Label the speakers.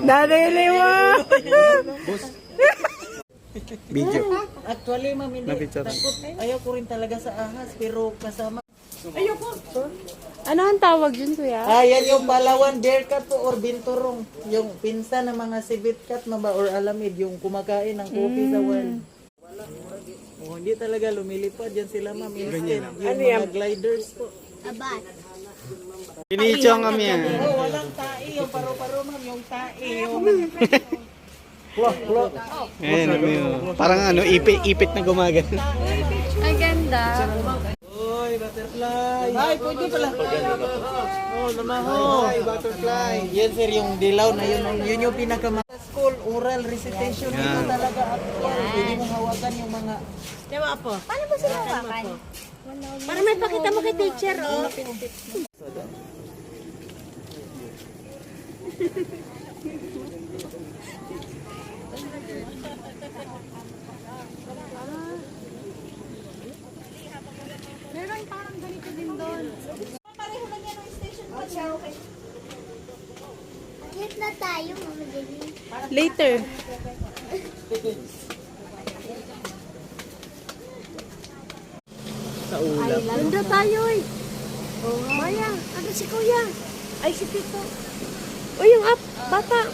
Speaker 1: Nariliwa!
Speaker 2: Video.
Speaker 3: Actually, ma'am, hindi. Ayaw ko rin talaga sa ahas, pero kasama.
Speaker 1: Ano ang tawag yun, kuya?
Speaker 3: Yan yung Palawan bear cat po or binturong. Yung pinsa ng mga civet cat maba or alamid, yung kumakain ng coffee sa wild. Oh, hindi talaga lumilipad yan sila, ma'am. Instead, yung mga gliders po.
Speaker 2: Pinichong kami yan.
Speaker 3: Oh, walang tae. Yung paro-paro, ma'am. Yung tae. Yung... Klok.
Speaker 2: Ayan, parang ano, ipit na gumagal.
Speaker 1: Ang ganda.
Speaker 3: Oy, butterfly. Ay, pwede pala. Oh, namaho. Ay, butterfly. Yan, sir, yung dilaw na yun. Yun yung pinakamata school, oral recitation. Ito talaga actual. Pwede mong hawakan yung mga...
Speaker 1: Diba po? Paano ba sila hawakan? Para may pakita mo kay teacher, oh. Meron parang ganito din doon. Pareho lang yan ang station ko. Okay.
Speaker 4: Hit na tayo, Mama Jenny.
Speaker 1: Later.
Speaker 2: Sa ulap.
Speaker 1: Ganda tayo eh. Maya, ano si kuya? Ay, si Tito. O yung bata.